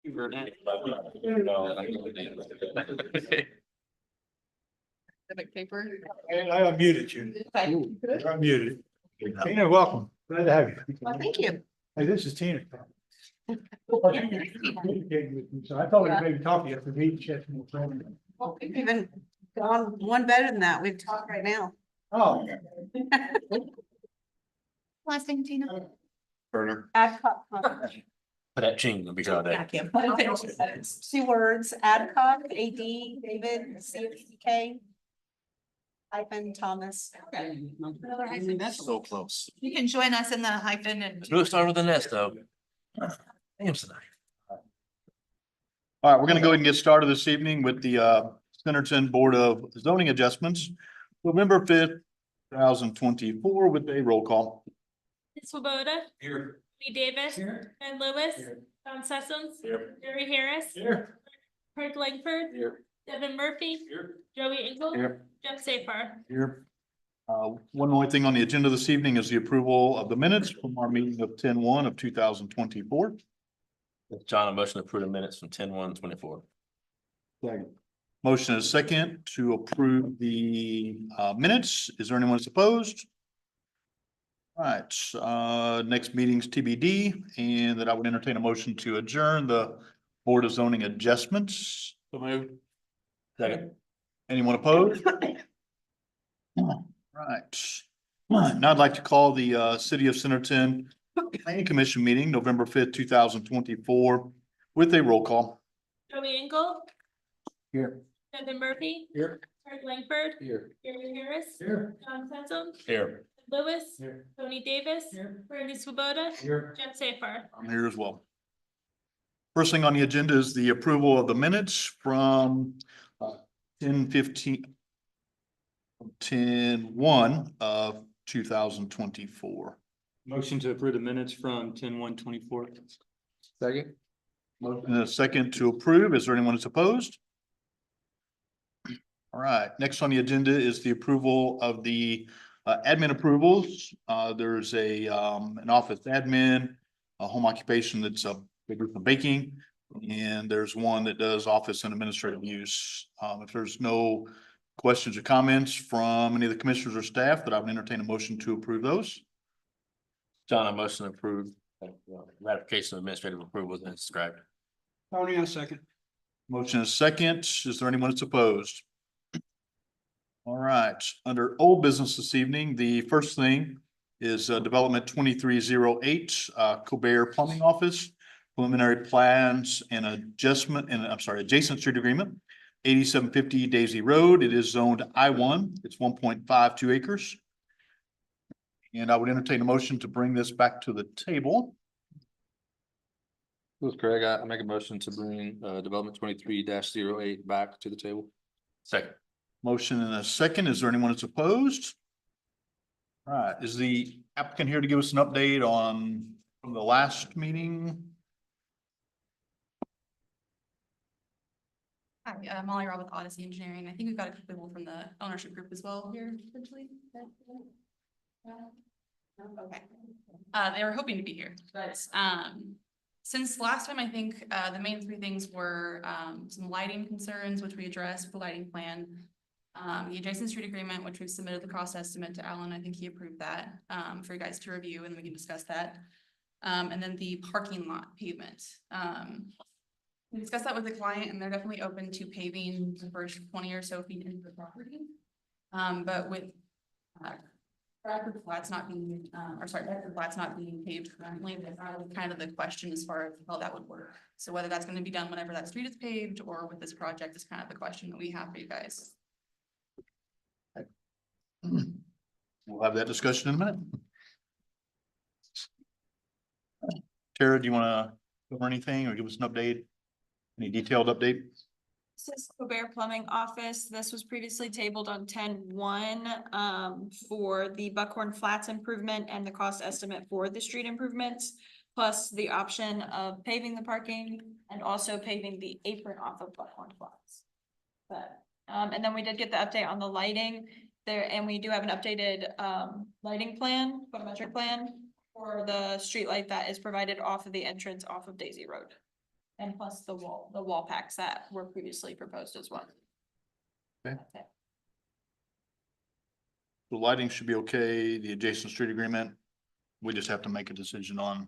Civic paper. And I unmuted you. Okay. You're unmuted. Tina, welcome. Glad to have you. Well, thank you. Hey, this is Tina. So I thought we'd maybe talk to you after the meeting. Chat more friendly. Well, we've even gone one better than that. We've talked right now. Oh. Last name, Tina. Burner. Adcock. Put that ching, be sure Yeah, I that. can't. 2 words, Adcock, A-D, David, C-K. Hyphen Thomas. Another hyphen. That's so close. You can join us in the hyphen and. We'll start with an S though. Damn tonight. All right, we're gonna go ahead and get started this evening with the Centerton Board of Zoning Adjustments, November 5th, 2024, with a roll call. Swoboda, Here. Lee Davis, Here. Ed Lewis, Here. Don Sessoms, Here. Jerry Harris, Here. Craig Langford, Here. Devin Murphy, Here. Joey Engel, Here. Jeff Safar. Here. One more thing on the agenda this evening is the approval of the minutes from our meeting of 10-1 of 2024. John, a motion to approve the minutes from 10-1-24. Motion is second to approve the minutes. Is there anyone that's opposed? All right, next meeting's TBD, and that I would entertain a motion to adjourn the Board of Zoning Adjustments. So moved. Second. Anyone opposed? Right. Now I'd like to call the City of Centerton Planning Commission meeting, November 5th, 2024, with a roll call. Joey Engel, Here. Devin Murphy, Here. Craig Langford, Here. Jerry Harris, Here. Don Sessoms, Here. Ed Lewis, Here. Tony Davis, Here. Randy Swoboda, Here. Jeff Safar. I'm here as well. First thing on the agenda is the approval of the minutes from 10-15. 10-1 of 2024. Motion to approve the minutes from 10-1-24. Second. Motion and a second to approve. Is there anyone that's opposed? All right, next on the agenda is the approval of the admin approvals. There's an office admin, a home occupation that's a group of baking, and there's one that does office and administrative use. If there's no questions or comments from any of the commissioners or staff, that I would entertain a motion to approve those. John, a motion to approve ratification of administrative approvals as described. Tony, a second. Motion is second. Is there anyone that's opposed? All right, under old business this evening, the first thing is Development 2308, Colbert Plumbing Office, preliminary plans and adjustment, and I'm sorry, adjacent street agreement, 8750 Daisy Road. It is zoned I1. It's 1.52 acres. And I would entertain a motion to bring this back to the table. This is Craig. I make a motion to bring development 23-08 back to the table. Second. Motion and a second. Is there anyone that's opposed? All right, is the applicant here to give us an update on from the last meeting? Hi, Molly Robb with Odyssey Engineering. I think we've got a couple people from the ownership group as well here potentially. Okay. They were hoping to be here, but since last time, I think the main 3 things were some lighting concerns, which we addressed with the lighting plan. The adjacent street agreement, which we've submitted the cost estimate to Alan. I think he approved that for you guys to review, and we can discuss that. And then the parking lot pavement. We discussed that with the client, and they're definitely open to paving the first 20 or so feet into the property. But with Bradford Flats not being, Bradford Flats not being paved currently, that's kind of the question as far as how that would work. So whether that's going to be done whenever that street is paved or with this project is kind of the question that we have for you guys. We'll have that discussion in a minute. Tara, do you want to cover anything or give us an update? Any detailed update? This is Colbert Plumbing Office. This was previously tabled on 10-1 for the Buckhorn Flats improvement and the cost estimate for the street improvements, plus the option of paving the parking and also paving the apron off of Buckhorn Flats. But and then we did get the update on the lighting there, and we do have an updated lighting plan, photometric plan for the street light that is provided off of the entrance off of Daisy Road. And plus the wall packs that were previously proposed as well. Okay. The lighting should be okay, the adjacent street agreement. We just have to make a decision on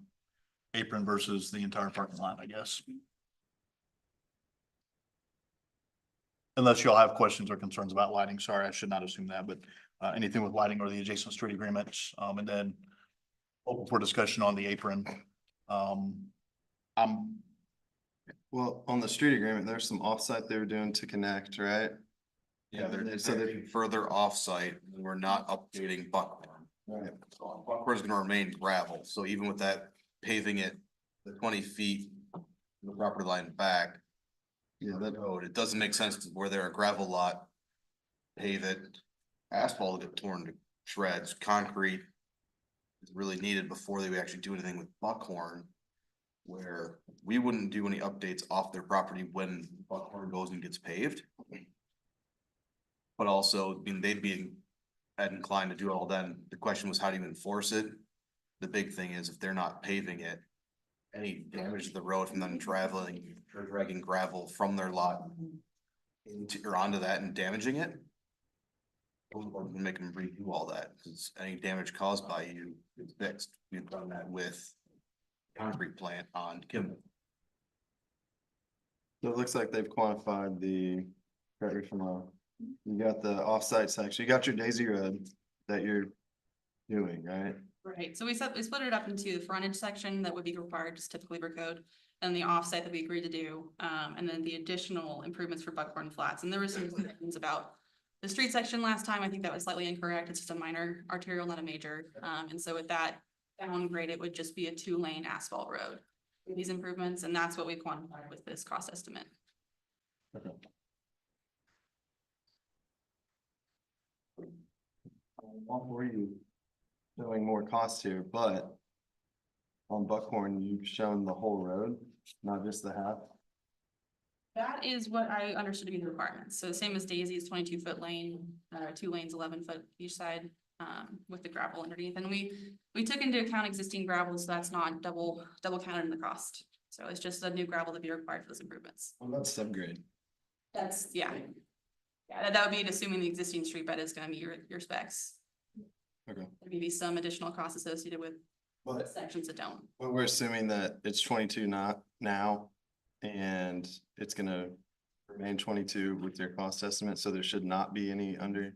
apron versus the entire parking lot, I guess. Unless y'all have questions or concerns about lighting, sorry, I should not assume that, but anything with lighting or the adjacent street agreements, and then open for discussion on the apron. I'm, Well, on the street agreement, there's some offsite they were doing to connect, right? Yeah, they're taking further offsite, we're not updating Buckhorn. Right. Buckhorn's gonna remain gravel, so even with that paving it the 20 feet from the property line back. Yeah, that, Road, it doesn't make sense to where they're a gravel lot. Pave it, asphalt will get torn to shreds, concrete. Is really needed before they would actually do anything with Buckhorn. Where we wouldn't do any updates off their property when Buckhorn goes and gets paved. But also, I mean, they'd be inclined to do it all then. The question was, how do you enforce it? The big thing is if they're not paving it. Any damage to the road from them traveling or dragging gravel from their lot. Into or onto that and damaging it. We're gonna make them redo all that, because any damage caused by you is fixed. We've done that with. Concrete plant on Kimball. so it looks like they've quantified the, correct me if I'm wrong. You got the offsite section, you got your Daisy Road that you're doing, right? Right, so we split it up into the frontage section that would be required, just typically per code, and the offsite that we agreed to do, and then the additional improvements for Buckhorn Flats, and there was some things about the street section last time. I think that was slightly incorrect, it's just a minor arterial, not a major, and so with that downgrade, it would just be a 2-lane asphalt road. These improvements, and that's what we quantified with this cost estimate. What were you showing more costs here, but on Buckhorn, you've shown the whole road, not just the half. That is what I understood to be the requirements. So same as Daisy's 22-foot lane, 2 lanes, 11-foot each side, with the gravel underneath. And we took into account existing gravel, so that's not double counted in the cost. So it's just a new gravel to be required for those improvements. What about subgrade? That's, yeah. Yeah, that would be assuming the existing street bed is gonna meet your specs. Okay. There may be some additional costs associated with But, sections that don't. but we're assuming that it's 22 not now, and it's gonna remain 22 with your cost estimate, so there should not be any under.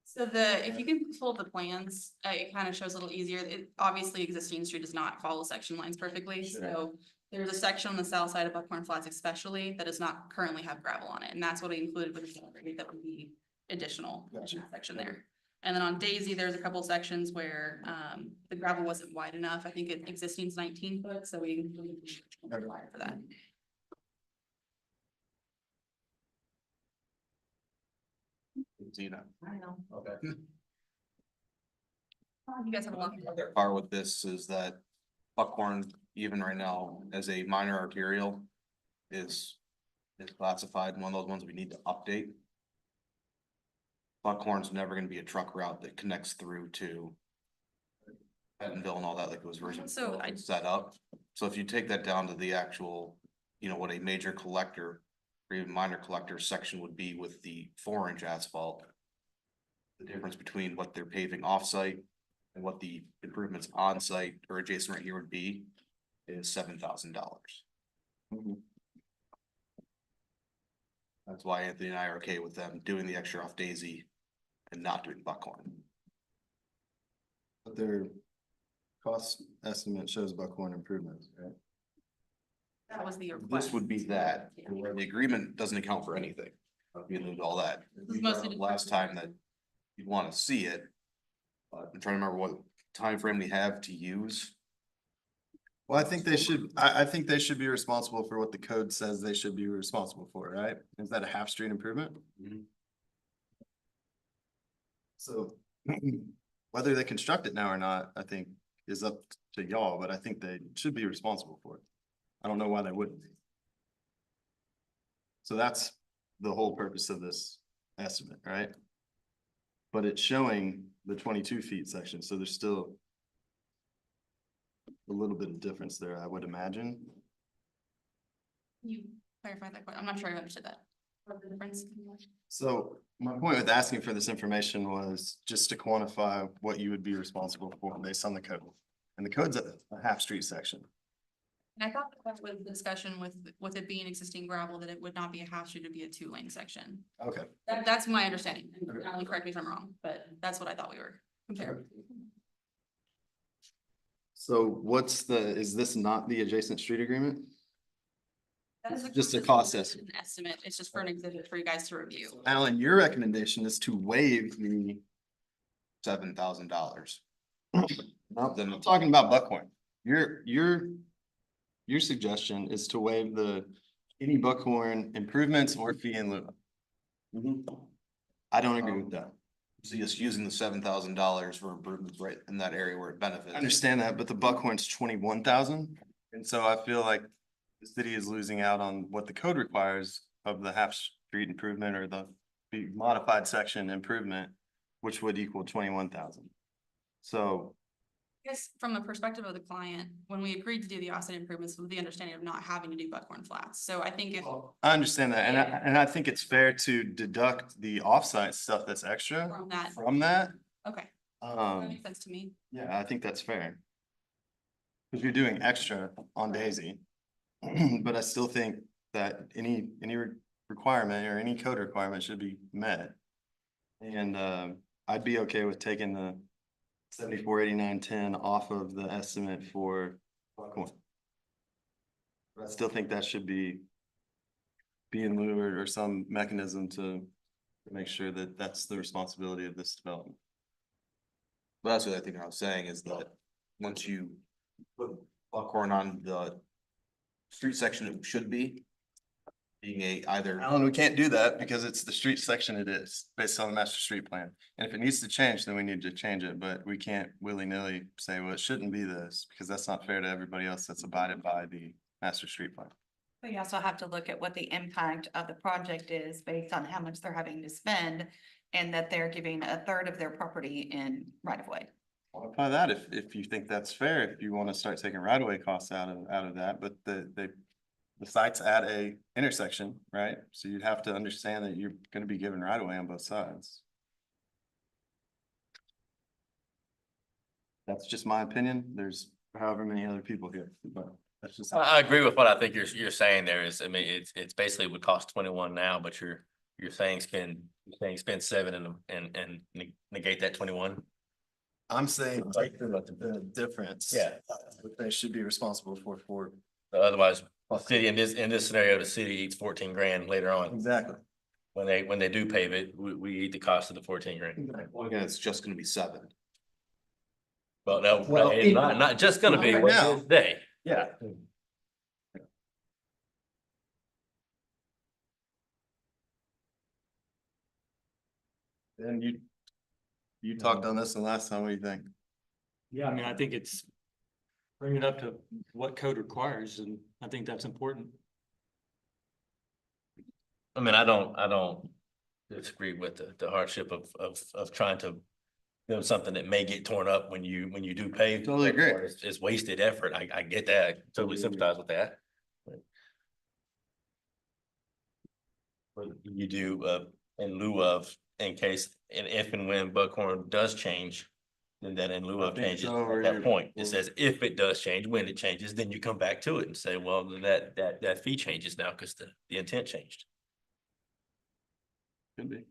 So if you can pull the plans, it kind of shows a little easier. Obviously existing street does not follow section lines perfectly, so there's a section on the south side of Buckhorn Flats especially that does not currently have gravel on it, and that's what we included with the upgrade that would be additional in that section there. And then on Daisy, there's a couple sections where the gravel wasn't wide enough. I think existing is 19 foot, so we included required for that. Zena. I don't know. Okay. You guys have a lot. The other part with this is that Buckhorn, even right now, as a minor arterial. Is classified one of those ones we need to update. Buckhorn's never gonna be a truck route that connects through to. Bentonville and all that, like it was originally So set up. So if you take that down to the actual, what a major collector. Or even minor collector section would be with the 4-inch asphalt. The difference between what they're paving offsite and what the improvements on site or adjacent right here would be is $7,000. That's why Anthony and I are okay with them doing the extra off Daisy and not doing Buckhorn. But their cost estimate shows Buckhorn improvements, right? That was the request. This would be that, where the agreement doesn't account for anything. You lose all that. This is mostly just- Last time that you'd wanna see it. But I'm trying to remember what time frame we have to use. Well, I think they should, I think they should be responsible for what the code says they should be responsible for, right? Is that a half street improvement? Mhm. So whether they construct it now or not, I think is up to y'all, but I think they should be responsible for it. I don't know why they wouldn't be. So that's the whole purpose of this estimate, right? But it's showing the 22 feet section, so there's still a little bit of difference there, I would imagine. You clarify that, I'm not sure I understood that. What the difference? So my point with asking for this information was just to quantify what you would be responsible for based on the code. And the code's a half street section. And I thought that was the discussion with it being existing gravel, that it would not be a half street, it'd be a 2-lane section. Okay. That's my understanding. Alan, correct me if I'm wrong, but that's what I thought we were comparing. So is this not the adjacent street agreement? That is Just a cost estimate. An estimate. It's just for an exhibit for you guys to review. Alan, your recommendation is to waive the, $7,000. then I'm talking about Buckhorn. Your suggestion is to waive any Buckhorn improvements or fee in lieu. I don't agree with that. So just using the $7,000 for improvements right in that area where it benefits. I understand that, but the Buckhorn's 21,000. And so I feel like the city is losing out on what the code requires of the half street improvement or the modified section improvement, which would equal 21,000. So I guess from the perspective of the client, when we agreed to do the offset improvements with the understanding of not having to do Buckhorn Flats. So I think if, I understand that. And I think it's fair to deduct the offsite stuff that's extra from that, from that. okay, that makes sense to me. Yeah, I think that's fair. Because you're doing extra on Daisy. But I still think that any requirement or any code requirement should be met. And I'd be okay with taking the 748910 off of the estimate for Buckhorn. But I still think that should be in lieu or some mechanism to make sure that that's the responsibility of this development. But that's what I think I was saying is that once you put Buckhorn on the street section, it should be being either. Alan, we can't do that because it's the street section it is based on the master street plan. And if it needs to change, then we need to change it, but we can't willy-nilly say, well, it shouldn't be this because that's not fair to everybody else that's abided by the master street plan. But you also have to look at what the impact of the project is based on how much they're having to spend and that they're giving a third of their property in right of way. Quantify that if you think that's fair, if you want to start taking right-of-way costs out of that, but the site's at a intersection, right? So you'd have to understand that you're gonna be given right-of-way on both sides. That's just my opinion. There's however many other people here, but that's just. I agree with what I think you're saying there is, I mean, it's basically would cost 21 now, but you're saying spend 7 and negate that 21. I'm saying take the difference. Yeah. But they should be responsible for. Otherwise, the city in this scenario, the city eats 14 grand later on. Exactly. When they do pave it, we eat the cost of the 14 grand. Well, again, it's just gonna be 7. Well, no, Well, it's not just gonna be right what now. it is today. Yeah. And you talked on this the last time, what do you think? Yeah, I mean, I think it's bring it up to what code requires, and I think that's important. I mean, I don't disagree with the hardship of trying to do something that may get torn up when you do pave. Totally agree. It's wasted effort. I get that. Totally sympathize with that. But you do in lieu of, in case, and if and when Buckhorn does change, then that in lieu of changes at that point. It says if it does change, when it changes, then you come back to it and say, well, that fee changes now because the intent changed. Could be.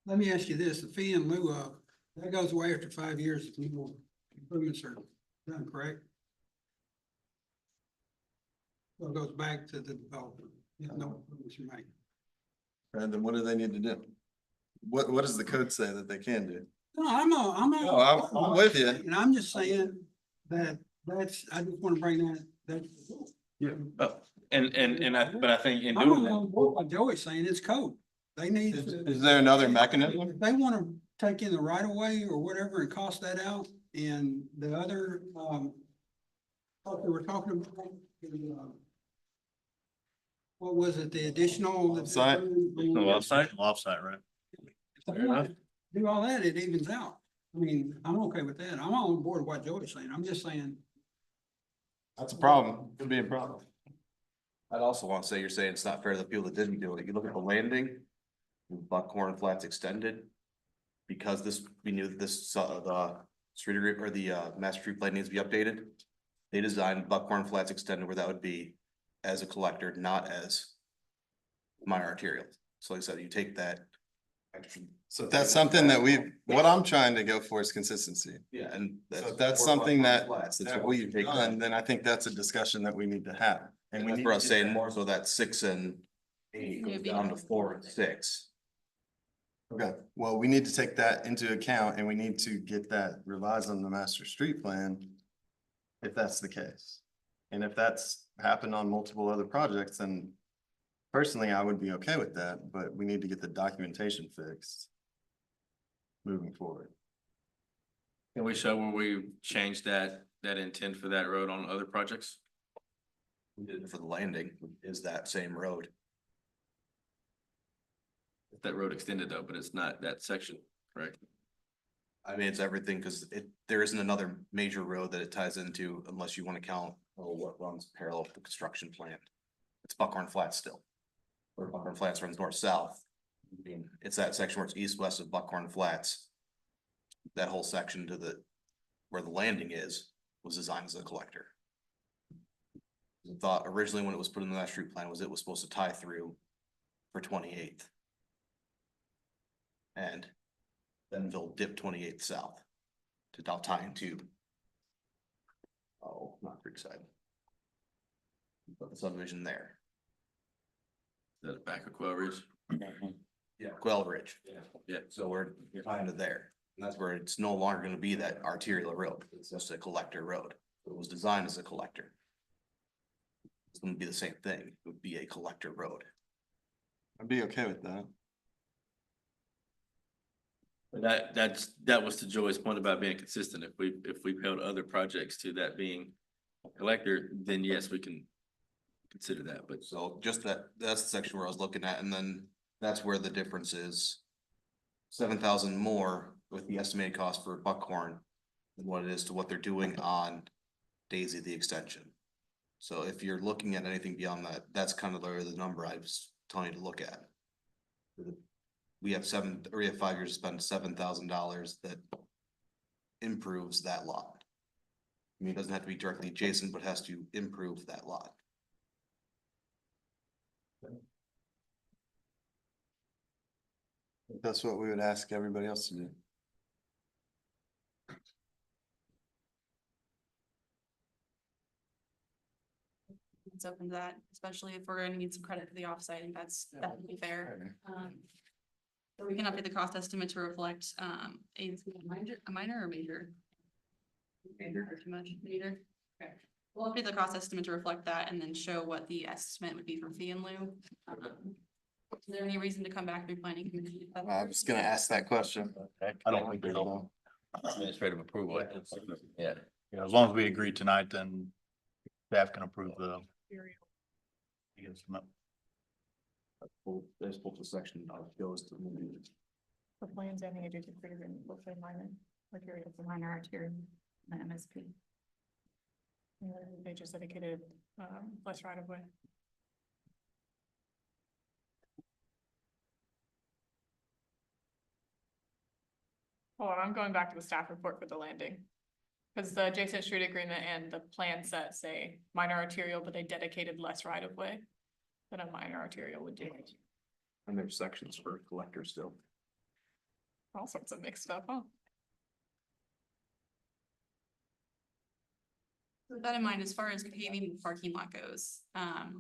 Let me ask you this, the fee in lieu of, that goes away after 5 years if no improvements are done, correct? So it goes back to the developer, if no improvements are made. And then what do they need to do? What does the code say that they can do? No, I'm with you. And I'm just saying that I just want to bring that. Yeah. But I think in I'm doing on that, board with Joey's saying it's code. They need. Is there another mechanism? If they want to take in the right of way or whatever and cost that out and the other, what we were talking about. What was it, the additional? Offsite? Offsite? Offsite, right? If they want to do all that, it evens out. I mean, I'm okay with that. I'm on board with what Joey's saying. I'm just saying, That's a problem. Could be a problem. I'd also want to say, you're saying it's not fair to the people that didn't do it. You look at the landing, Buckhorn Flats extended. Because this, we knew that this, the street agreement or the, master street plan needs to be updated. They designed Buckhorn Flats extended where that would be as a collector, not as minor arterial. So like I said, you take that. So that's something that what I'm trying to go for is consistency. Yeah, and. So if that's something that we've done, then I think that's a discussion that we need to have. And we that's need for to us get saying that. more so that 6 and 8 goes down to 4 and 6. Okay, well, we need to take that into account and we need to get that revised on the master street plan. If that's the case. And if that's happened on multiple other projects, then personally, I would be okay with that, but we need to get the documentation fixed. Moving forward. Can we show where we changed that intent for that road on other projects? We did it for the landing, is that same road. That road extended though, but it's not that section, right? I mean, it's everything, because there isn't another major road that it ties into unless you want to count what runs parallel to the construction plant. It's Buckhorn Flats still. Or Buckhorn Flats runs north-south. I mean, it's that section where it's east-west of Buckhorn Flats. That whole section to where the landing is, was designed as a collector. The thought originally when it was put in the master street plan was it was supposed to tie through for 28th. And then they'll dip 28th south to now tie into. Oh, not Creekside. But the subdivision there. That back of Quail Ridge. Yeah, Quail Ridge. Yeah. So we're tying to there. And that's where it's no longer gonna be that arterial road. It's just a collector road. It was designed as a collector. It's gonna be the same thing. It would be a collector road. I'd be okay with that. But that was to Joey's point about being consistent. If we held other projects to that being a collector, then yes, we can consider that, but So just that's the section where I was looking at, and then that's where the difference is. 7,000 more with the estimated cost for Buckhorn than what it is to what they're doing on Daisy, the extension. So if you're looking at anything beyond that, that's kind of the number I was telling you to look at. We have 5 years to spend $7,000 that improves that lot. I mean, it doesn't have to be directly adjacent, but has to improve that lot. That's what we would ask everybody else to do. It's open to that, especially if we're gonna need some credit for the offsite, and that would be fair. So we can update the cost estimate to reflect, a minor or major? Major or too much, major? Okay. We'll update the cost estimate to reflect that and then show what the estimate would be for fee in lieu. Is there any reason to come back to planning commission? I was gonna ask that question. I don't think there's administrative approval. Yeah. Yeah, as long as we agree tonight, then staff can approve the. Yes, no. There's both the section goes to. The plans having a digit figure in will say minor, arterial for minor arterial, and MSP. They just dedicated, less right of way. Hold on, I'm going back to the staff report for the landing. Cause the adjacent street agreement and the plan set say minor arterial, but they dedicated less right of way than a minor arterial would do. And there's sections for collectors still. All sorts of mixed stuff, huh? With that in mind, as far as paving the parking lot goes,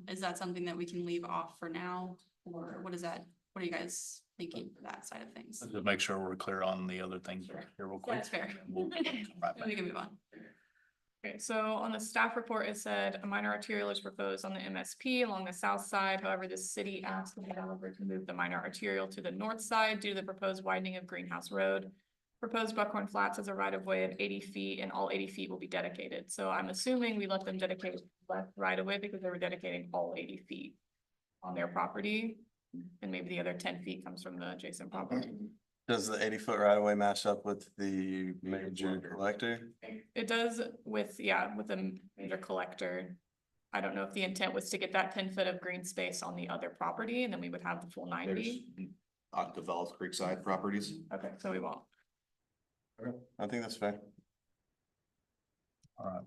is that something that we can leave off for now? Or what are you guys thinking for that side of things? Just make sure we're clear on the other things here real quick. That's fair. We'll come right back. We can move on. Okay, so on the staff report, it said a minor arterial is proposed on the MSP along the south side. However, the city asked the developer to move the minor arterial to the north side due to the proposed widening of Greenhouse Road. Proposed Buckhorn Flats has a right of way of 80 feet and all 80 feet will be dedicated. So I'm assuming we let them dedicate left right of way because they were dedicating all 80 feet on their property. And maybe the other 10 feet comes from the adjacent property. Does the 80-foot right of way match up with the major collector? It does with, yeah, with a major collector. I don't know if the intent was to get that 10 foot of green space on the other property, and then we would have the full 90. Undeveloped Creekside properties. Okay, so we won't. I think that's fair. All right.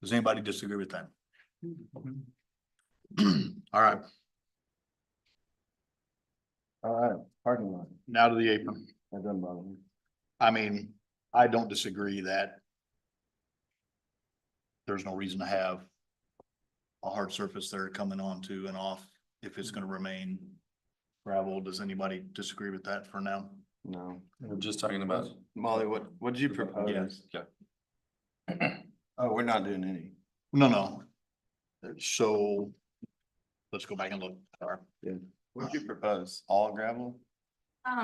Does anybody disagree with that? All right, All right, parking lot. now to the apron. That doesn't bother me. I mean, I don't disagree that there's no reason to have a hard surface there coming onto and off if it's gonna remain gravel. Does anybody disagree with that for now? No. We're just talking about. Molly, what did you propose? Yeah. Oh, we're not doing any. No. So let's go back and look. Sorry. What did you propose? All gravel?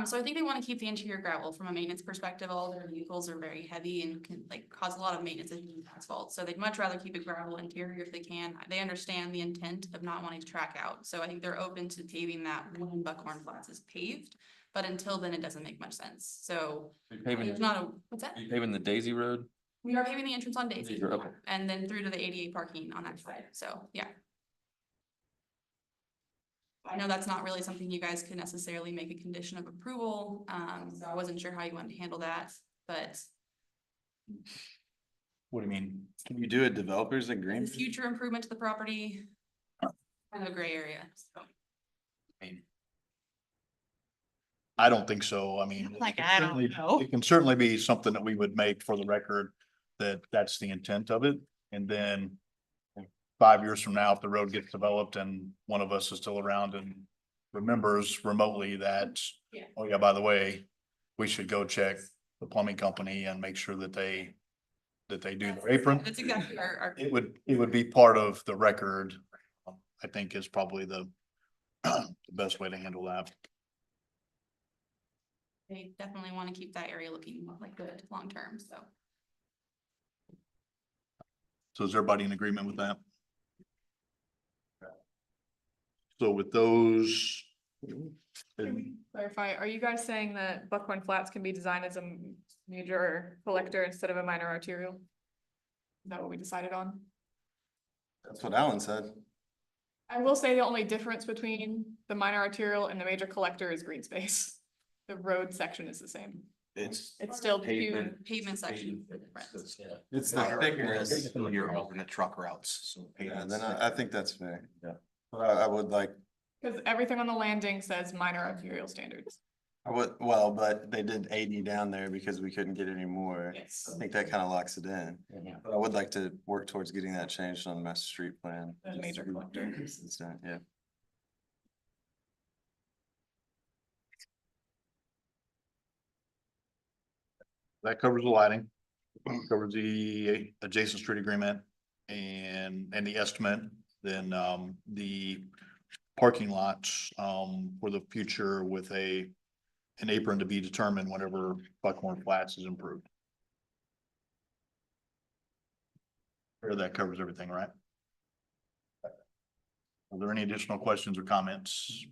So I think they want to keep the interior gravel from a maintenance perspective. All their vehicles are very heavy and can like cause a lot of maintenance issues and asphalt. So they'd much rather keep a gravel interior if they can. They understand the intent of not wanting to track out. So I think they're open to paving that when Buckhorn Flats is paved. But until then, it doesn't make much sense. So Paving, there's not a, what's that? paving the Daisy Road. We are paving the entrance on Daisy. Daisy, okay. And then through to the ADA parking on that side. So, yeah. I know that's not really something you guys could necessarily make a condition of approval. So I wasn't sure how you wanted to handle that, but What do you mean? Can you do a developer's agreement? future improvement to the property, kind of a gray area, so. I don't think so. I mean. Like, it I don't certainly- know. It can certainly be something that we would make for the record, that that's the intent of it. And then 5 years from now, if the road gets developed and one of us is still around and remembers remotely that, Yeah. oh yeah, by the way, we should go check the plumbing company and make sure that they do their apron. That's exactly our It would be part of the record, I think is probably the best way to handle that. they definitely want to keep that area looking like good long-term, so. So is everybody in agreement with that? So with those. Can we clarify, are you guys saying that Buckhorn Flats can be designed as a major collector instead of a minor arterial? Is that what we decided on? That's what Alan said. I will say the only difference between the minor arterial and the major collector is green space. The road section is the same. It's. It's still Pavement. Pavement section. It's the Thicker thickness. is your alternate truck routes, so. Yeah, then I think that's fair. Yeah. But I would like, Because everything on the landing says minor arterial standards. well, but they did 80 down there because we couldn't get any more. Yes. I think that kind of locks it in. But I would like to work towards getting that changed on the master street plan. The major collector. Yeah. That covers the lighting, covers the adjacent street agreement and the estimate, then the parking lots for the future with an apron to be determined whenever Buckhorn Flats is improved. Sure, that covers everything, right? Are there any additional questions or comments?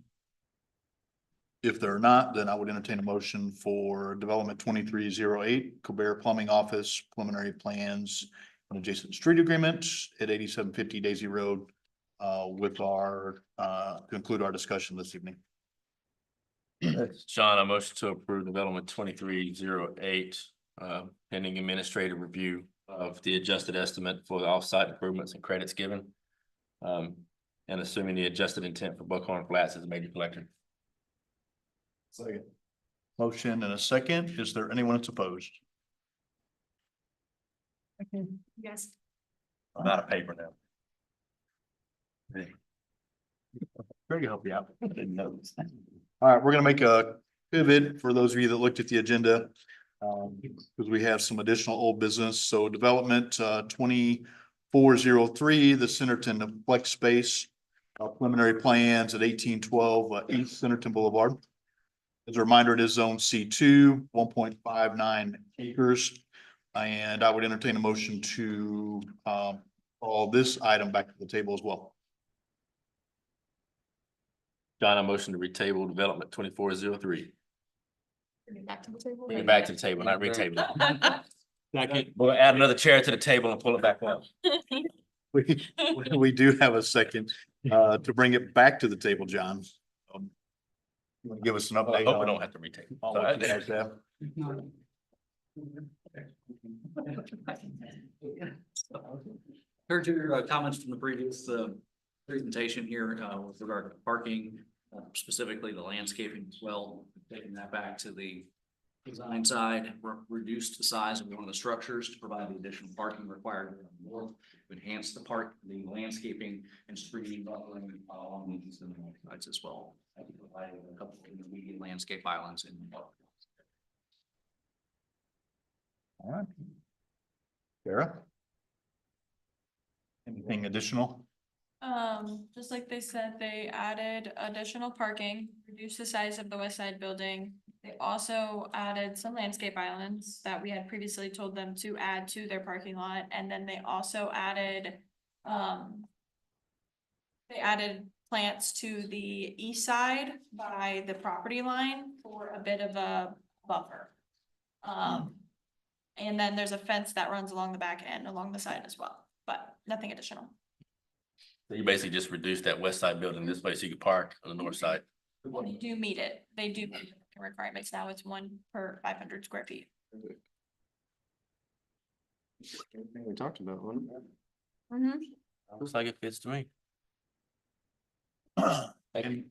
If there are not, then I would entertain a motion for Development 2308, Colbert Plumbing Office preliminary plans on adjacent street agreement at 8750 Daisy Road with our, conclude our discussion this evening. John, I motion to approve development 2308, pending administrative review of the adjusted estimate for the off-site improvements and credits given. And assuming the adjusted intent for Buckhorn Flats as a major collector. Second. Motion and a second. Is there anyone that's opposed? Yes. I'm out of paper now. Greg will help you out. All right, we're gonna make a pivot for those of you that looked at the agenda. Because we have some additional old business. So development 2403, the Centerton Flex Space. Preliminary plans at 1812 East Centerton Boulevard. As a reminder, it is zone C2, 1.59 acres. And I would entertain a motion to call this item back to the table as well. John, I motion to retable development 2403. Back to the table. Bring it back to the table, not retable it. Second. We'll add another chair to the table and pull it back up. We do have a second, to bring it back to the table, John. You want to give us an I update? hope we on- don't have to retable. on what you guys have? Heard your comments from the previous presentation here with regard to parking, specifically the landscaping as well, taking that back to the design side, reduced the size of one of the structures to provide the additional parking required more, enhance the landscaping and screening buffering along these sides as well. I think provided a couple of intermediate landscape islands in the park. All right. Sarah? Anything additional? Just like they said, they added additional parking, reduced the size of the west side building. They also added some landscape islands that we had previously told them to add to their parking lot, and then they also added, they added plants to the east side by the property line for a bit of a buffer. And then there's a fence that runs along the back end, along the side as well, but nothing additional. So you basically just reduced that west side building this way so you could park on the north side. They do meet it. They do meet the requirements. Now it's 1 per 500 square feet. Everything we talked about, wasn't it? Mm-hmm. Looks like it fits to me. Any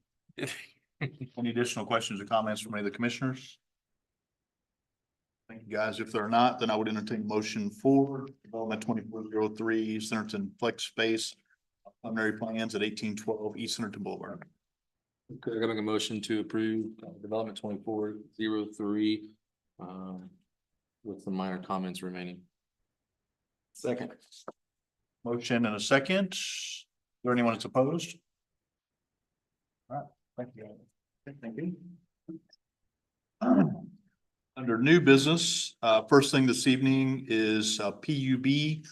any additional questions or comments from any of the commissioners? Thank you, guys. If there are not, then I would entertain a motion for development 2403 Centerton Flex Space preliminary plans at 1812 East Centerton Boulevard. Okay, I'm gonna make a motion to approve development 2403. With some minor comments remaining. Second. Motion and a second. Is there anyone that's opposed? All right, thank you. Okay, thank you. Under new business, first thing this evening is PUB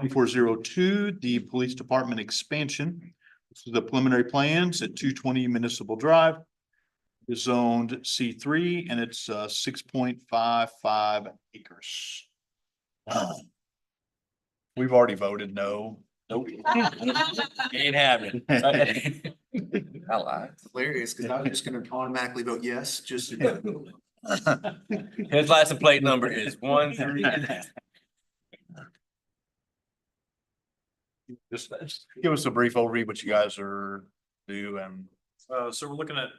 2402, the police department expansion. This is the preliminary plans at 220 Municipal Drive. It's zoned C3 and it's 6.55 acres. We've already voted no. Nope. Ain't happening. I lied. Hilarious, because I was just gonna automatically vote yes, just. His license plate number is 13. Just give us a brief overview what you guys are doing. So we're looking at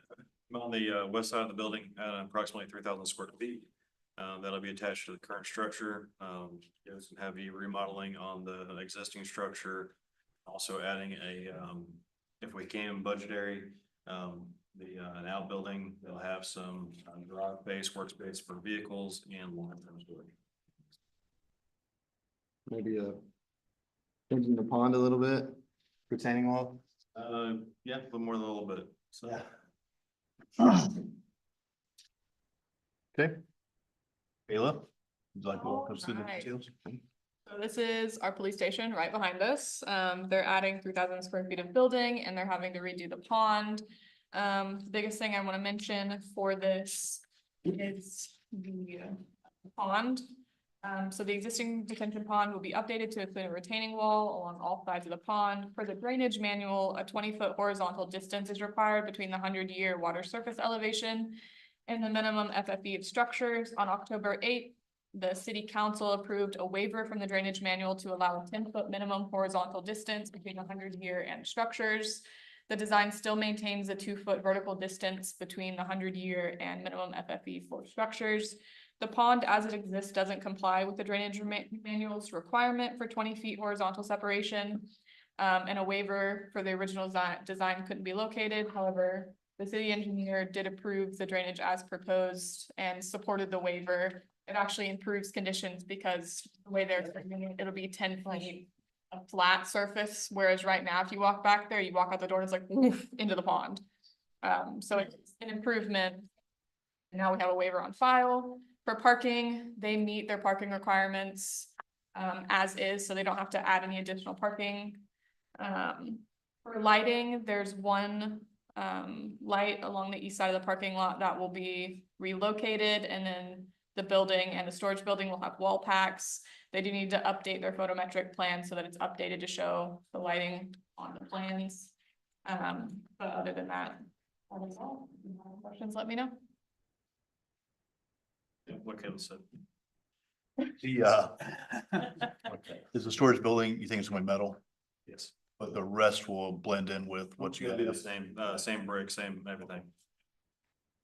on the west side of the building at approximately 3,000 square feet. That'll be attached to the current structure. There's some heavy remodeling on the existing structure. Also adding a, if we can, budgetary, an outbuilding. They'll have some garage space, workspace for vehicles and long-term storage. Maybe changing the pond a little bit, retaining wall. Yeah, a little more than a little bit. So. Okay. Kayla, would you like to walk us through the Alright. details? So this is our police station right behind us. They're adding 3,000 square feet of building and they're having to redo the pond. The biggest thing I want to mention for this is the pond. So the existing detention pond will be updated to include a retaining wall along all sides of the pond. For the drainage manual, a 20-foot horizontal distance is required between the 100-year water surface elevation and the minimum FFE of structures. On October 8th, the city council approved a waiver from the drainage manual to allow a 10-foot minimum horizontal distance between 100-year and structures. The design still maintains a 2-foot vertical distance between the 100-year and minimum FFE for structures. The pond as it exists doesn't comply with the drainage manual's requirement for 20 feet horizontal separation. And a waiver for the original design couldn't be located. However, the city engineer did approve the drainage as proposed and supported the waiver. It actually improves conditions because the way they're framing it, it'll be 10 feet a flat surface, whereas right now, if you walk back there, you walk out the door and it's like woof, into the pond. So it's an improvement. Now we have a waiver on file. For parking, they meet their parking requirements as is, so they don't have to add any additional parking. For lighting, there's one light along the east side of the parking lot that will be relocated, and then the building and the storage building will have wall packs. They do need to update their photometric plan so that it's updated to show the lighting on the plans. But other than that, that is all. If you have any questions, let me know. What Caleb said. The, is the storage building, you think it's gonna be metal, Yes. but the rest will blend in with what you It'll be the have? same brick, same everything.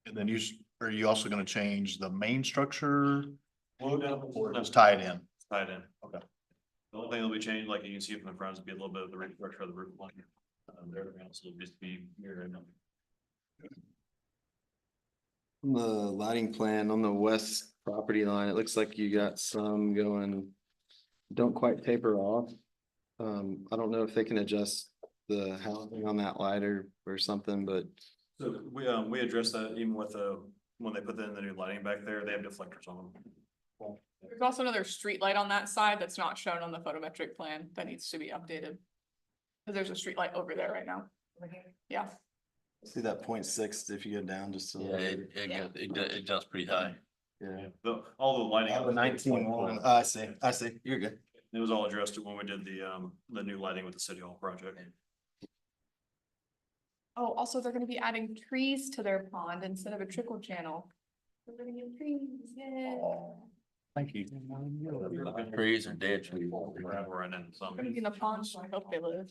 And then are you also gonna change the main structure Well, no, or just tie it in? tied in. Okay. The only thing that'll be changed, like you can see from the front, is be a little bit of the restructure of the roof line. Everything else will just be mirrored. The lighting plan on the west property line, it looks like you got some going, don't quite taper off. I don't know if they can adjust the housing on that light or something, but So we addressed that even with when they put in the new lighting back there, they have deflectors on them. There's also another street light on that side that's not shown on the photometric plan that needs to be updated. Cause there's a street light over there right now. Yeah. see that 0.6 if you go down just a Yeah, little bit. it jumps pretty high. Yeah. All the lighting. Oh, the 19-1. I see, you're good. It was all addressed when we did the new lighting with the city hall project. Oh, also they're gonna be adding trees to their pond instead of a trickle channel. We're gonna get trees, yeah. Thank you. Trees or dead trees. We're running some. They're gonna be in the pond, so I hope they live.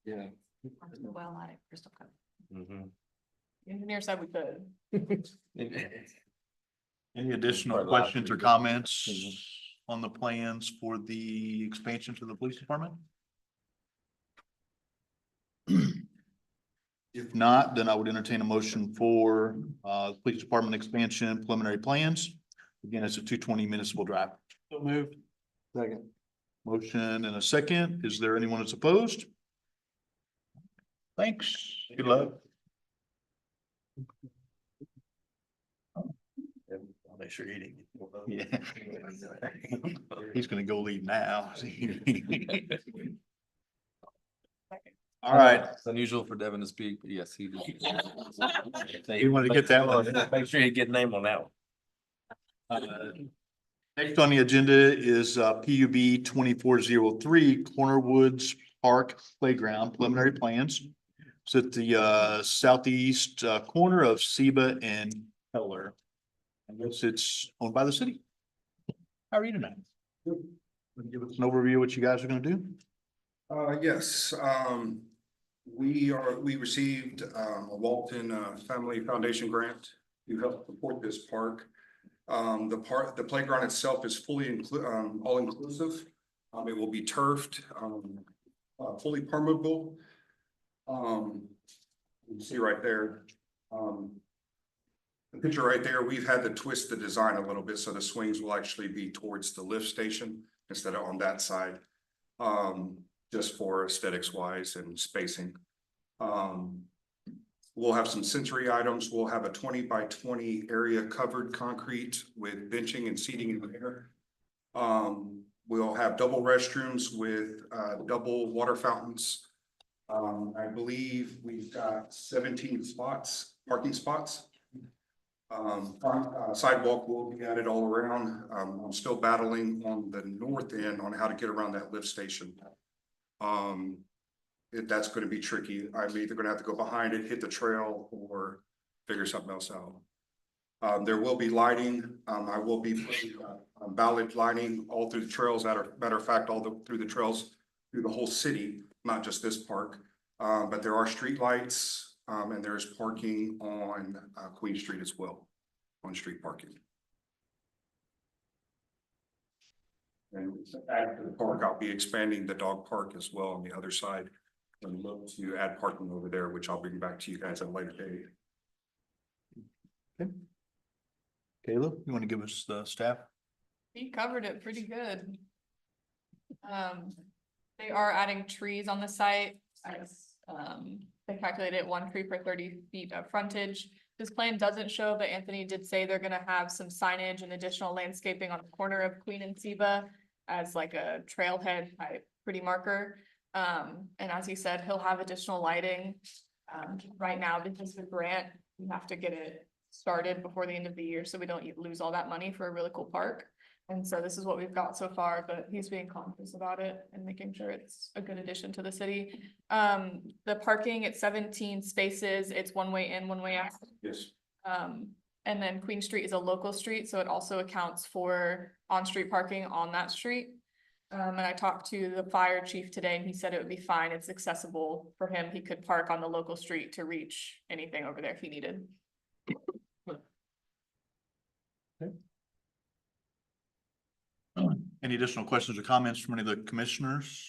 Yeah. Well, not at Crystal Cove. Mhm. The engineer said we could. Any additional questions or comments on the plans for the expansion to the police department? If not, then I would entertain a motion for police department expansion preliminary plans. Again, it's a 220 municipal drive. So moved. Second. Motion and a second. Is there anyone that's opposed? Thanks. Good luck. I'll make sure eating. Yeah. He's gonna go leave now. All right. It's unusual for Devin to speak, but yes, he did. You want to get that one? Make sure you get a name on that one. Next on the agenda is PUB 2403 Corner Woods Park Playground preliminary plans. It's at the southeast corner of Seba and Keller. I guess it's owned by the city. How are you tonight? Give us an overview of what you guys are gonna do. Yes, we received a Walton Family Foundation grant to help support this park. The playground itself is fully all inclusive. It will be turfed, fully permeable. You can see right there, the picture right there, we've had to twist the design a little bit so the swings will actually be towards the lift station instead of on that side. Just for aesthetics wise and spacing. We'll have some sensory items. We'll have a 20 by 20 area covered concrete with benching and seating in there. We'll have double restrooms with double water fountains. I believe we've got 17 parking spots. Sidewalk will be added all around. I'm still battling on the north end on how to get around that lift station. That's gonna be tricky. I'm either gonna have to go behind it, hit the trail, or figure something else out. There will be lighting. I will be putting ballad lighting all through the trails. Matter of fact, through the trails, through the whole city, not just this park. But there are street lights, and there's parking on Queen Street as well, on street parking. And add to the park, I'll be expanding the dog park as well on the other side. And look to add parking over there, which I'll bring back to you guys at a later date. Okay. Caleb, you want to give us the staff? He covered it pretty good. They are adding trees on the site. They calculated 1 tree per 30 feet of frontage. This plan doesn't show, but Anthony did say they're gonna have some signage and additional landscaping on the corner of Queen and Seba as like a trailhead type pretty marker. And as he said, he'll have additional lighting. Right now, because the grant, we have to get it started before the end of the year, so we don't lose all that money for a really cool park. And so this is what we've got so far, but he's being conscious about it and making sure it's a good addition to the city. The parking, it's 17 spaces, it's one way in, one way out. Yes. And then Queen Street is a local street, so it also accounts for on-street parking on that street. And I talked to the fire chief today and he said it would be fine. It's accessible for him. He could park on the local street to reach anything over there if he needed. Any additional questions or comments from any of the commissioners?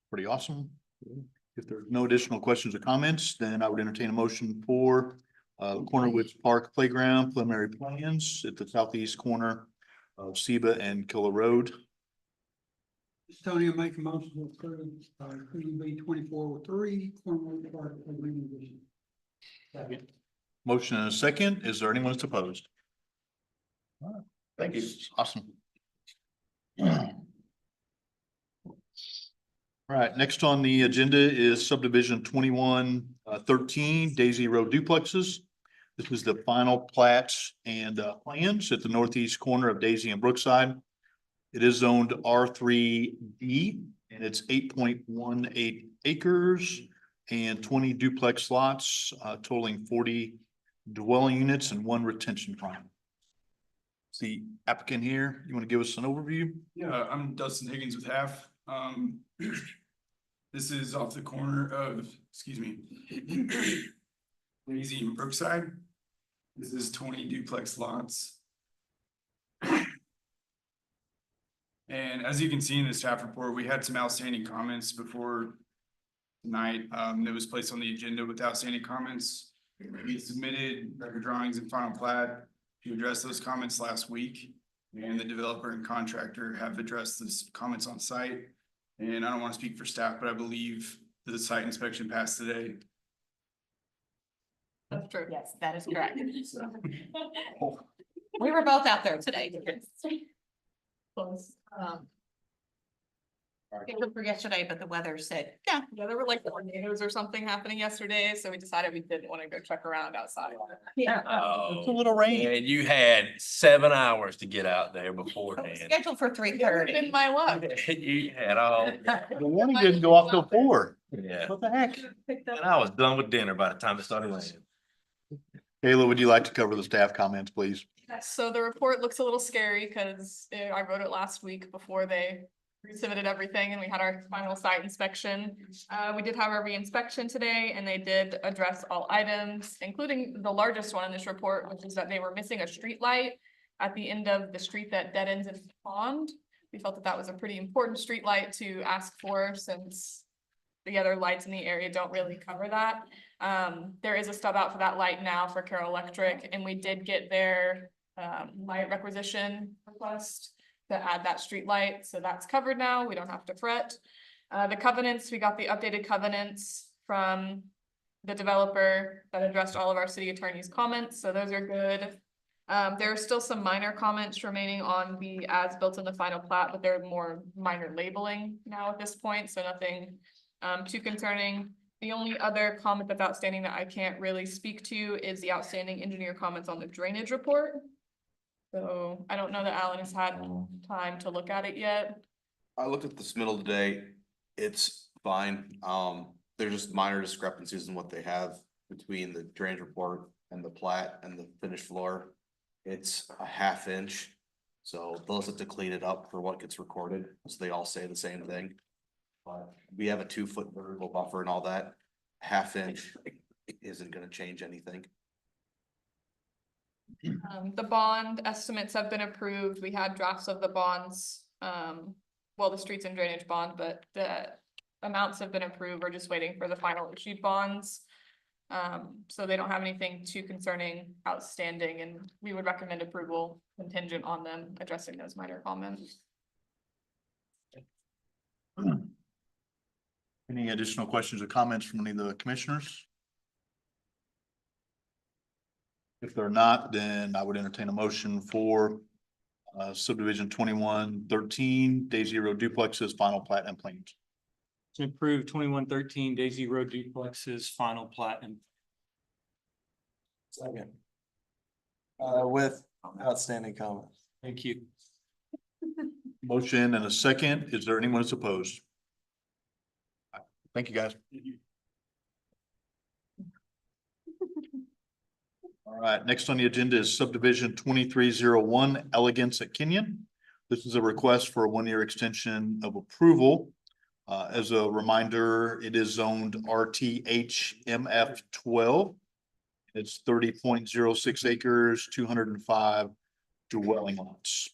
Pretty awesome. If there's no additional questions or comments, then I would entertain a motion for Cornerwoods Park Playground preliminary plans at the southeast corner of Seba and Killer Road. Tony will make a motion to approve, PUB 2403, Cornwall Park Playground addition. Motion and a second. Is there anyone that's opposed? Thank you. Awesome. All right, next on the agenda is subdivision 2113 Daisy Road duplexes. This is the final plats and plans at the northeast corner of Daisy and Brookside. It is zoned R3D and it's 8.18 acres and 20 duplex lots, totaling 40 dwelling units and 1 retention pond. The applicant here, you want to give us an overview? Yeah, I'm Dustin Higgins with Half. This is off the corner of, excuse me, Daisy and Brookside. This is 20 duplex lots. And as you can see in the staff report, we had some outstanding comments before tonight. That was placed on the agenda with outstanding comments. We submitted record drawings and final plat to address those comments last week. And the developer and contractor have addressed those comments on site. And I don't want to speak for staff, but I believe the site inspection passed today. That's true. Yes, that is correct. We were both out there today. Close. It was for yesterday, but the weather said, yeah. Yeah, there were like tornadoes or something happening yesterday, so we decided we didn't want to go check around outside. Yeah. It's a little rain. And you had 7 hours to get out there beforehand. Scheduled for That would've 3:30. been my luck. You had all, The warning didn't go off till 4. yeah. What the heck? And I was done with dinner by the time it started raining. Kayla, would you like to cover the staff comments, please? So the report looks a little scary because I wrote it last week before they resubmitted everything and we had our final site inspection. We did have our re-inspection today and they did address all items, including the largest one in this report, which is that they were missing a street light at the end of the street that dead ends in the pond. We felt that that was a pretty important street light to ask for since the other lights in the area don't really cover that. There is a stub out for that light now for Carroll Electric, and we did get their light requisition request to add that street light, so that's covered now. We don't have to fret. The covenants, we got the updated covenants from the developer that addressed all of our city attorney's comments, so those are good. There are still some minor comments remaining on the as built in the final plat, but they're more minor labeling now at this point, so nothing too concerning. The only other comment that's outstanding that I can't really speak to is the outstanding engineer comments on the drainage report. So I don't know that Alan has had time to look at it yet. I looked at this middle today. It's fine. There's just minor discrepancies in what they have between the drainage report and the plat and the finished floor. It's a 1/2 inch. So those have to clean it up for what gets recorded. So they all say the same thing. But we have a 2-foot vertical buffer and all that. 1/2 inch isn't gonna change anything. The bond estimates have been approved. We had drafts of the bonds, well, the streets and drainage bond, but the amounts have been approved. We're just waiting for the final issued bonds. So they don't have anything too concerning outstanding, and we would recommend approval contingent on them addressing those minor comments. Any additional questions or comments from any of the commissioners? If they're not, then I would entertain a motion for subdivision 2113 Daisy Road duplexes, final plat and plans. to improve 2113 Daisy Road duplexes final plat and Second. With outstanding comments. thank you. Motion and a second. Is there anyone that's opposed? Thank you, guys. All right, next on the agenda is subdivision 2301 Elegance at Kenyon. This is a request for a one-year extension of approval. As a reminder, it is zoned RTH MF 12. It's 30.06 acres, 205 dwelling lots.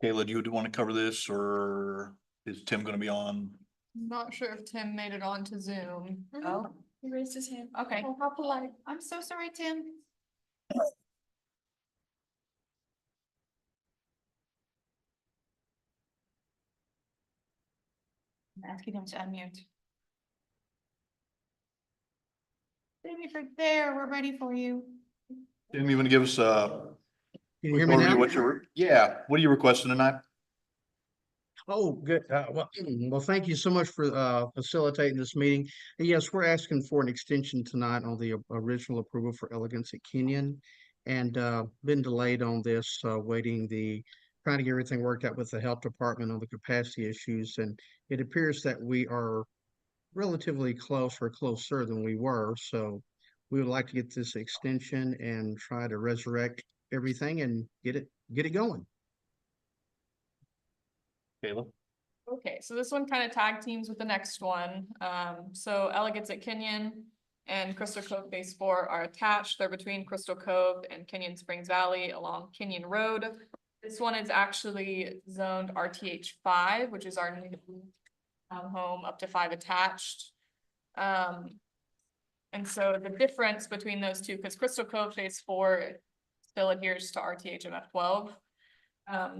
Kayla, do you want to cover this, or is Tim going to be on? Not sure if Tim made it on to Zoom. Oh, He raised his hand. okay. Oh, how polite. I'm so sorry, Tim. I'm asking him to unmute. Timmy, for there, we're ready for you. Tim, you want to give us a Can you hear me now? what are you requesting tonight? Oh, good. Well, thank you so much for facilitating this meeting. And yes, we're asking for an extension tonight on the original approval for Elegance at Kenyon. And been delayed on this, trying to get everything worked out with the health department on the capacity issues. And it appears that we are relatively close or closer than we were. So we would like to get this extension and try to resurrect everything and get it going. Kayla? Okay, so this one kind of tag teams with the next one. So Elegance at Kenyon and Crystal Cove Phase 4 are attached. They're between Crystal Cove and Kenyon Springs Valley along Kenyon Road. This one is actually zoned RTH 5, which is our new home up to 5 attached. And so the difference between those two, because Crystal Cove Phase 4 still adheres to RTH MF 12.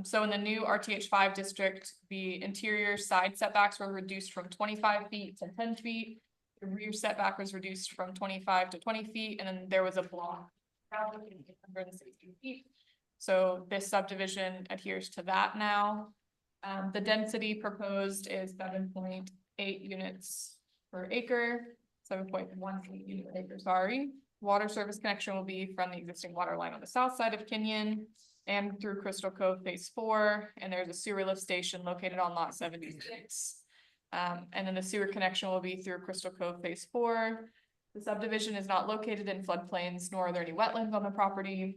So in the new RTH 5 district, the interior side setbacks were reduced from 25 feet to 10 feet. The rear setback was reduced from 25 to 20 feet, and then there was a block 160 feet. So this subdivision adheres to that now. The density proposed is 7.8 units per acre, 7.18 units per acre, sorry. Water service connection will be from the existing water line on the south side of Kenyon and through Crystal Cove Phase 4, and there's a sewer lift station located on lot 76. And then the sewer connection will be through Crystal Cove Phase 4. The subdivision is not located in floodplains, nor are there any wetlands on the property.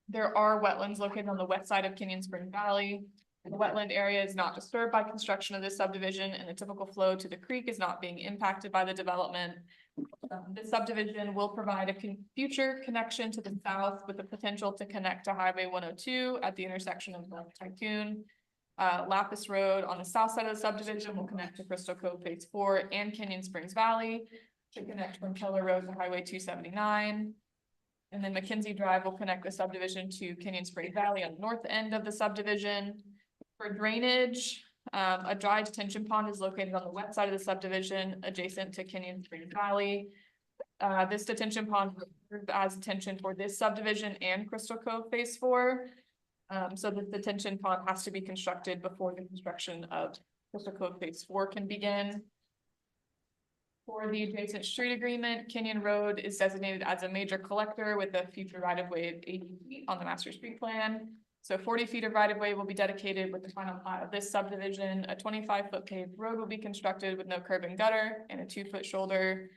There are wetlands located on the west side of Kenyon Spring Valley. The wetland area is not disturbed by construction of this subdivision, and the typical flow to the creek is not being impacted by the development. This subdivision will provide a future connection to the south with the potential to connect to Highway 102 at the intersection of North Tycoon. Lapis Road on the south side of the subdivision will connect to Crystal Cove Phase 4 and Kenyon Springs Valley to connect from Keller Road to Highway 279. And then Mackenzie Drive will connect the subdivision to Kenyon Springs Valley on the north end of the subdivision. For drainage, a dry detention pond is located on the west side of the subdivision adjacent to Kenyon Springs Valley. This detention pond serves as detention for this subdivision and Crystal Cove Phase 4. So the detention pond has to be constructed before the construction of Crystal Cove Phase 4 can begin. For the adjacent street agreement, Kenyon Road is designated as a major collector with a future right-of-way of 80 feet on the master street plan. So 40 feet of right-of-way will be dedicated with the final plat of this subdivision. A 25-foot paved road will be constructed with no curb and gutter and a 2-foot shoulder.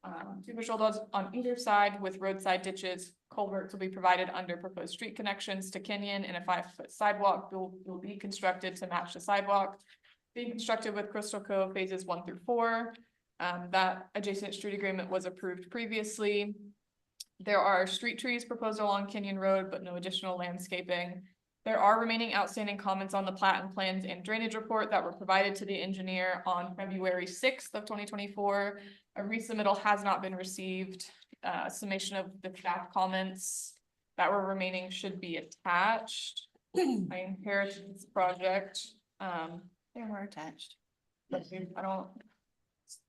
2-foot shoulders on either side with roadside ditches. Culverts will be provided under proposed street connections to Kenyon, and a 5-foot sidewalk will be constructed to match the sidewalk. Being constructed with Crystal Cove phases 1 through 4. That adjacent street agreement was approved previously. There are street trees proposed along Kenyon Road, but no additional landscaping. There are remaining outstanding comments on the plat and plans and drainage report that were provided to the engineer on February 6th of 2024. A resubmittal has not been received. Summation of the staff comments that were remaining should be attached. I inherited this project. They were attached. But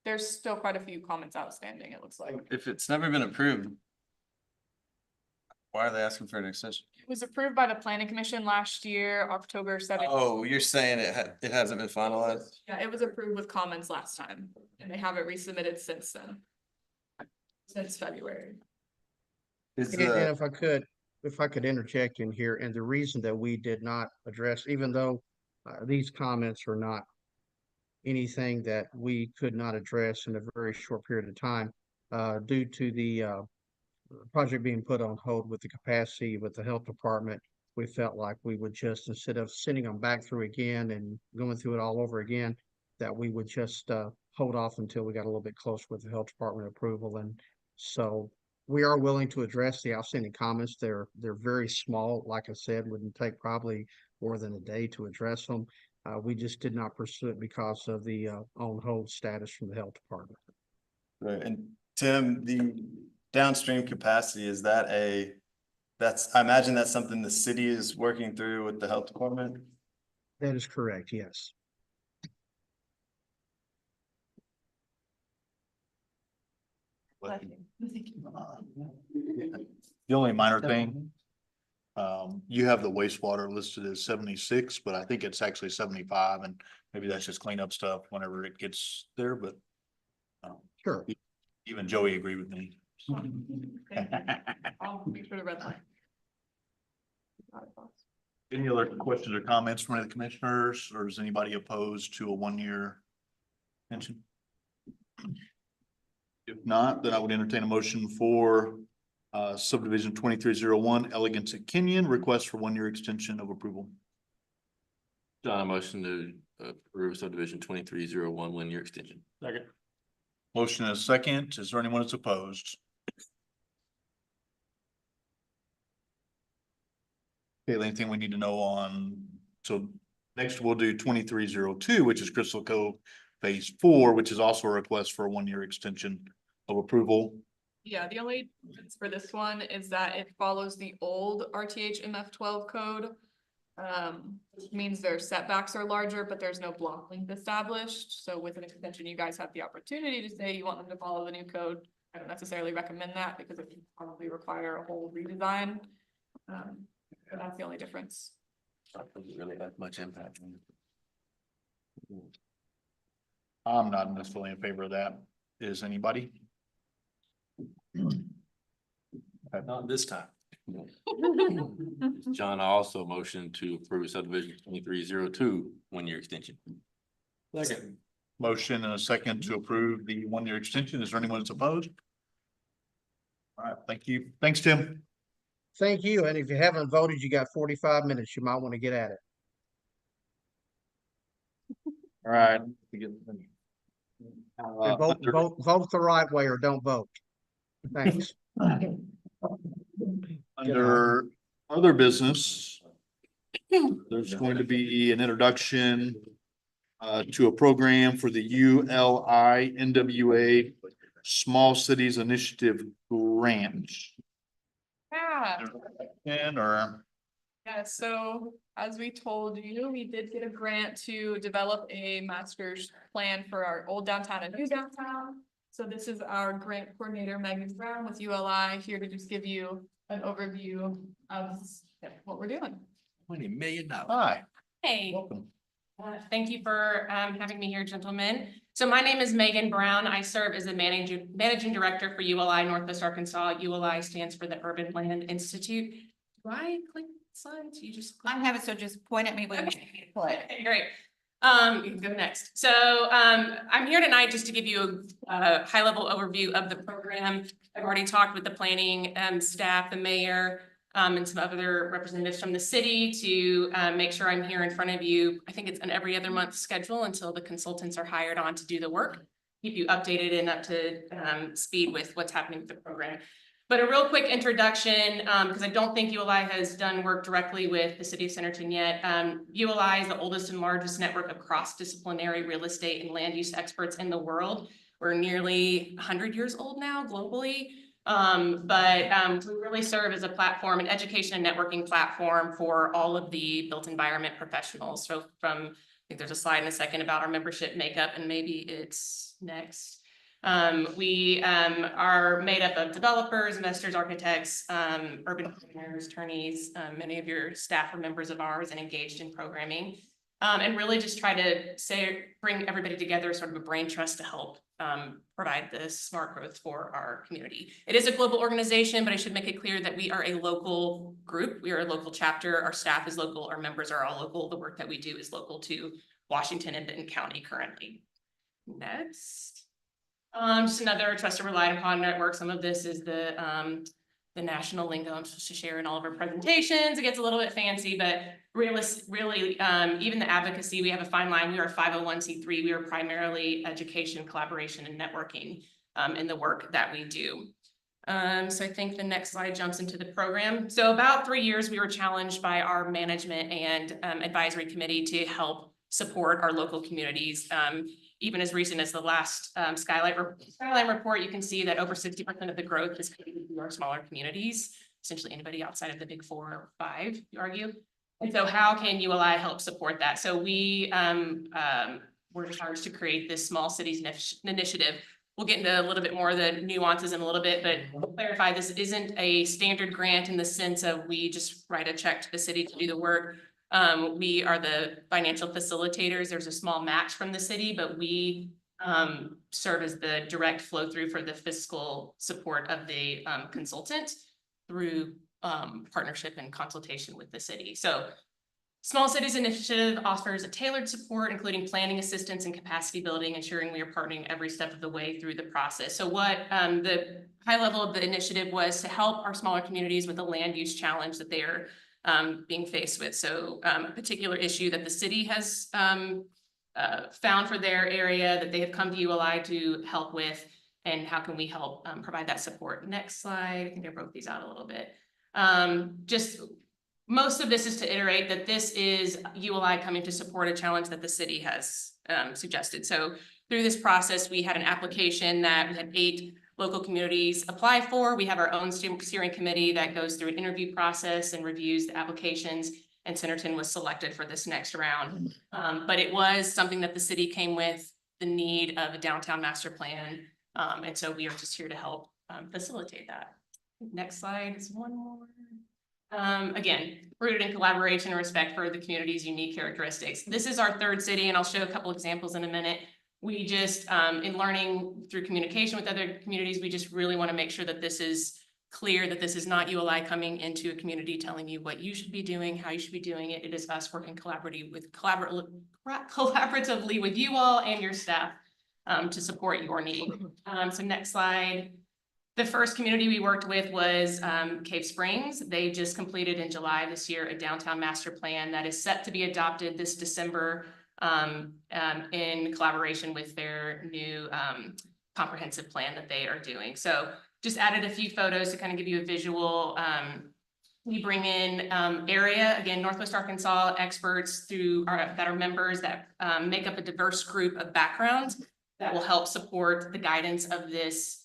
there's still quite a few comments outstanding, it looks like. If it's never been approved, Why are they asking for an extension? It was approved by the planning commission last year, October 7th. Oh, you're saying it hasn't been finalized? Yeah, it was approved with comments last time, and they haven't resubmitted since then. Since February. And if I could interject in here, and the reason that we did not address, even though these comments are not anything that we could not address in a very short period of time, due to the project being put on hold with the capacity with the health department, we felt like we would just, instead of sending them back through again and going through it all over again, that we would just hold off until we got a little bit closer with the health department approval. And so we are willing to address the outstanding comments. They're very small. Like I said, wouldn't take probably more than a day to address them. We just did not pursue it because of the on hold status from the health department. Right, and Tim, the downstream capacity, is that I imagine that's something the city is working through with the health department? That is correct, yes. The only minor thing, you have the wastewater listed as 76, but I think it's actually 75, and maybe that's just cleanup stuff whenever it gets there, but sure. Even Joey agreed with me. I'll make sure to red line. Any other questions or comments from any of the commissioners, or is anybody opposed to a 1-year extension? If not, then I would entertain a motion for subdivision 2301 Elegance at Kenyon, request for 1-year extension of approval. John, a motion to approve subdivision 2301 1-year extension. Second. Motion is second. Is there anyone that's opposed? Okay, anything we need to know on, so next we'll do 2302, which is Crystal Cove Phase 4, which is also a request for a 1-year extension of approval. Yeah, the only difference for this one is that it follows the old RTH MF12 code. Which means their setbacks are larger, but there's no block length established. So with an extension, you guys have the opportunity to say you want them to follow the new code. I don't necessarily recommend that because it can probably require a whole redesign. But that's the only difference. Doesn't really have much impact. I'm not necessarily in favor of that. Is anybody? Not this time. John, I also motion to approve subdivision 2302 1-year extension. Second. Motion and a second to approve the 1-year extension. Is there anyone that's opposed? All right, thank you. Thanks, Tim. Thank you. And if you haven't voted, you got 45 minutes. You might want to get at it. All right. And vote the right way or don't vote. Thanks. Under other business, there's going to be an introduction to a program for the ULI NWA Small Cities Initiative Grant. Yeah. Or Yeah, so as we told you, we did get a grant to develop a master's plan for our old downtown and new downtown. So this is our grant coordinator, Megan Brown with ULI, here to just give you an overview of what we're doing. $20 million. Hi. Hey, Welcome. thank you for having me here, gentlemen. So my name is Megan Brown. I serve as the managing director for ULI Northwest Arkansas. ULI stands for the Urban Land Institute. Do I click slides? You just I have it, so just point at me when you play. Okay, great. You can go next. So I'm here tonight just to give you a high level overview of the program. I've already talked with the planning staff, the mayor, and some other representatives from the city to make sure I'm here in front of you. I think it's an every other month schedule until the consultants are hired on to do the work. Keep you updated and up to speed with what's happening with the program. But a real quick introduction, because I don't think ULI has done work directly with the city of Centerton yet. ULI is the oldest and largest network of cross-disciplinary real estate and land use experts in the world. We're nearly 100 years old now globally. But we really serve as a platform, an education and networking platform for all of the built environment professionals. So from, I think there's a slide in a second about our membership makeup, and maybe it's next. We are made up of developers, investors, architects, urban planners, attorneys. Many of your staff are members of ours and engaged in programming. And really just try to bring everybody together, sort of a brain trust to help provide this smart growth for our community. It is a global organization, but I should make it clear that we are a local group. We are a local chapter. Our staff is local. Our members are all local. The work that we do is local to Washington and Benton County currently. Next. Just another trusted relied upon network. Some of this is the national lingo I'm supposed to share in all of our presentations. It gets a little bit fancy, but really, even the advocacy, we have a fine line. We are a 501c3. We are primarily education, collaboration, and networking in the work that we do. So I think the next slide jumps into the program. So about 3 years, we were challenged by our management and advisory committee to help support our local communities. Even as recent as the last Skyline report, you can see that over 60% of the growth is coming from our smaller communities, essentially anybody outside of the big 4 or 5, you argue. And so how can ULI help support that? So we were charged to create this small cities initiative. We'll get into a little bit more of the nuances in a little bit, but to clarify, this isn't a standard grant in the sense of we just write a check to the city to do the work. We are the financial facilitators. There's a small match from the city, but we serve as the direct flow through for the fiscal support of the consultant through partnership and consultation with the city. So Small Cities Initiative offers a tailored support, including planning assistance and capacity building, ensuring we are partnering every step of the way through the process. So what the high level of the initiative was to help our smaller communities with a land use challenge that they are being faced with. So a particular issue that the city has found for their area that they have come to ULI to help with, and how can we help provide that support? Next slide. I think I broke these out a little bit. Just most of this is to iterate that this is ULI coming to support a challenge that the city has suggested. So through this process, we had an application that we had 8 local communities apply for. We have our own steering committee that goes through an interview process and reviews the applications, and Centerton was selected for this next round. But it was something that the city came with the need of a downtown master plan. And so we are just here to help facilitate that. Next slide is one more. Again, rooted in collaboration and respect for the community's unique characteristics. This is our 3rd city, and I'll show a couple examples in a minute. We just, in learning through communication with other communities, we just really want to make sure that this is clear, that this is not ULI coming into a community telling you what you should be doing, how you should be doing it. It is us working collaboratively with you all and your staff to support your need. So next slide. The first community we worked with was Cave Springs. They just completed in July this year a downtown master plan that is set to be adopted this December in collaboration with their new comprehensive plan that they are doing. So just added a few photos to kind of give you a visual. We bring in area, again, Northwest Arkansas experts that are members that make up a diverse group of backgrounds that will help support the guidance of this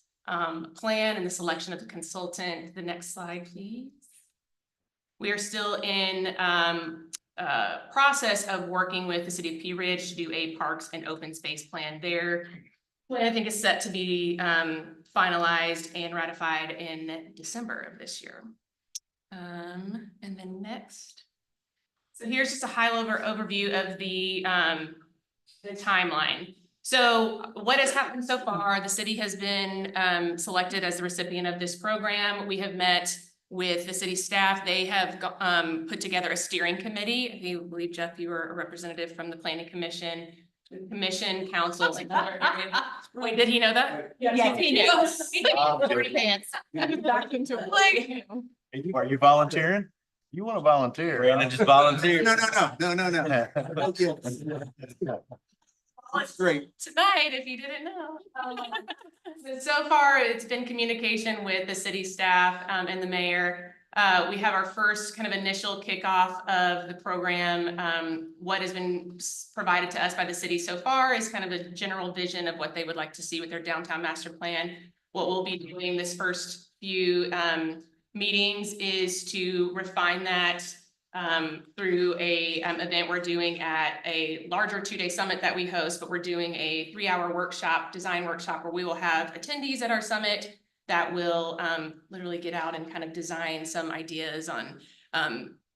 plan and the selection of the consultant. The next slide, please. We are still in process of working with the city of Pea Ridge to do a parks and open space plan there. I think is set to be finalized and ratified in December of this year. And then next. So here's just a high-level overview of the timeline. So what has happened so far? The city has been selected as the recipient of this program. We have met with the city staff. They have put together a steering committee. I believe, Jeff, you were a representative from the Planning Commission, Commission, Council. Wait, did he know that? Yes, he knew. Back into play. Are you volunteering? You want to volunteer? Brandon just volunteered. No. That's great. Tonight, if you didn't know. So far, it's been communication with the city staff and the mayor. We have our first kind of initial kickoff of the program. What has been provided to us by the city so far is kind of a general vision of what they would like to see with their downtown master plan. What we'll be doing this first few meetings is to refine that through a event we're doing at a larger 2-day summit that we host, but we're doing a 3-hour workshop, design workshop, where we will have attendees at our summit that will literally get out and kind of design some ideas on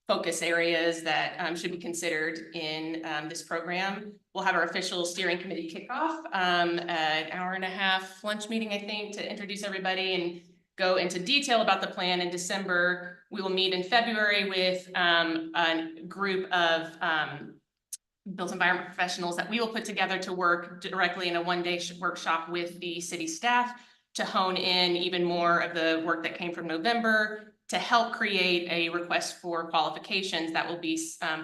focus areas that should be considered in this program. We'll have our official steering committee kickoff, an hour-and-a-half lunch meeting, I think, to introduce everybody and go into detail about the plan in December. We will meet in February with a group of built environment professionals that we will put together to work directly in a 1-day workshop with the city staff to hone in even more of the work that came from November, to help create a request for qualifications that will be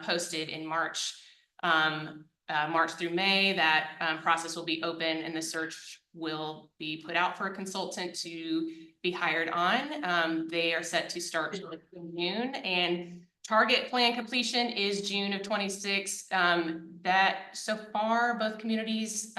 posted in March. March through May, that process will be open and the search will be put out for a consultant to be hired on. They are set to start in June, and target plan completion is June of 26. That so far, both communities,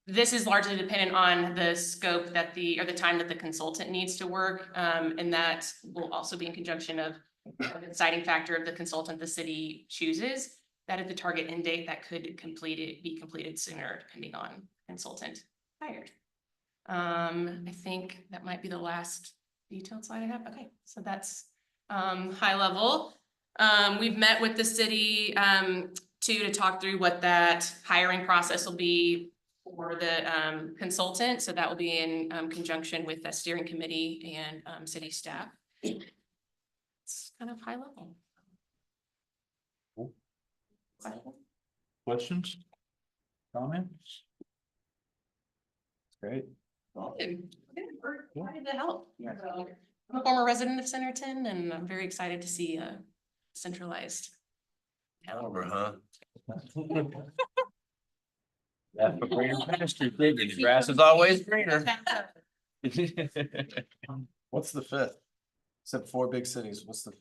this is largely dependent on the scope that the time that the consultant needs to work. And that will also be in conjunction of the deciding factor of the consultant the city chooses. That is the target end date that could be completed sooner, depending on consultant hired. I think that might be the last detailed slide I have. Okay, so that's high level. We've met with the city to talk through what that hiring process will be for the consultant. So that will be in conjunction with the steering committee and city staff. It's kind of high level. Questions? Comments? Great. Excited to help. I'm a former resident of Centerton, and I'm very excited to see a centralized. Over, huh? That's for greener pasture, baby. The grass is always greener. What's the fifth? Except 4 big cities, what's the?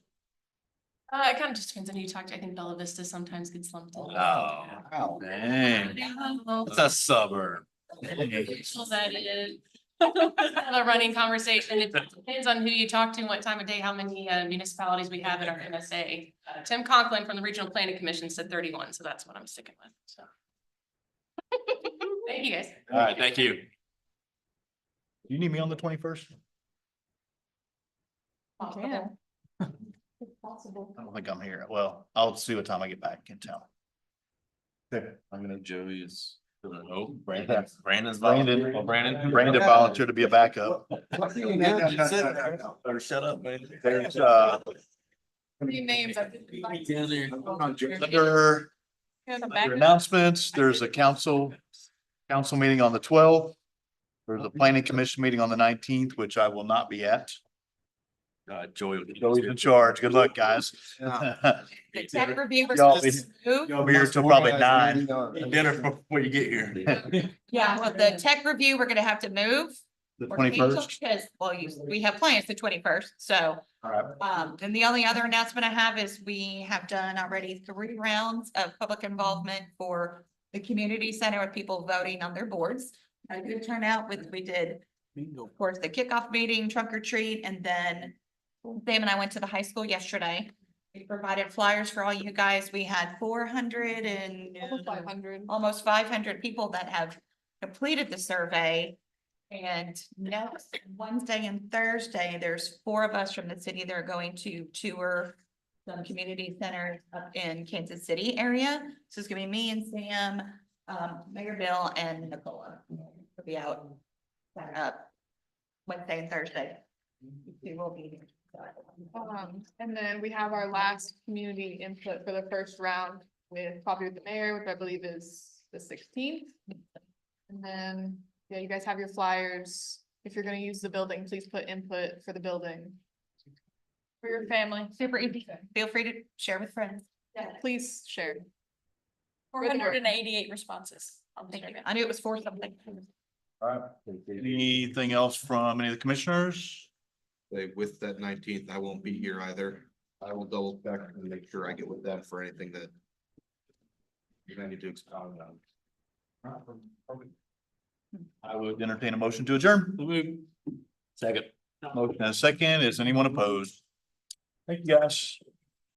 It kind of just depends on who you talk to. I think Bella Vista sometimes gets lumped in. Oh, dang. It's a suburb. So that is a running conversation. It depends on who you talk to and what time of day, how many municipalities we have in our MSA. Tim Conklin from the Regional Planning Commission said 31, so that's what I'm sticking with, so. Thank you, guys. All right, thank you. Do you need me on the 21st? Yeah. If possible. I don't think I'm here. Well, I'll see what time I get back in town. Okay. I'm gonna Joey is. Oh, Brandon's Brandon. Brandon volunteered to be a backup. Or shut up, man. There's Three names. under announcements, there's a council meeting on the 12th. There's a planning commission meeting on the 19th, which I will not be at. Joey's Joey's in charge. Good luck, guys. The tech review. we're Y'all supposed to move. You'll be here till probably 9. Dinner before you get here. Yeah, well, the tech review, we're gonna have to move. The or cancel 21st. Because, well, we have plans the 21st, so. All right. Then the only other announcement I have is we have done already 3 rounds of public involvement for the community center with people voting on their boards. A good turnout we did, of course, the kickoff meeting, trunk or treat, and then Sam and I went to the high school yesterday. We provided flyers for all you guys. We had 400 and almost 500 people that have completed the survey. And next Wednesday and Thursday, there's 4 of us from the city that are going to tour some community centers up in Kansas City area. So it's gonna be me and Sam, Mayor Bill and Nicola. We'll be out Wednesday and Thursday. We will be here. And then we have our last community input for the first round with Coffee with the Mayor, which I believe is the 16th. And then, yeah, you guys have your flyers. If you're gonna use the building, please put input for the building. For your family. Super easy. Feel free to share with friends. Yeah, please share. 488 responses. I knew it was 4 something. All right. Anything else from any of the commissioners? With that 19th, I won't be here either. I will double check and make sure I get with them for anything that I need to expound on. I would entertain a motion to adjourn. Second. Motion and a second. Is anyone opposed? Thank you, guys.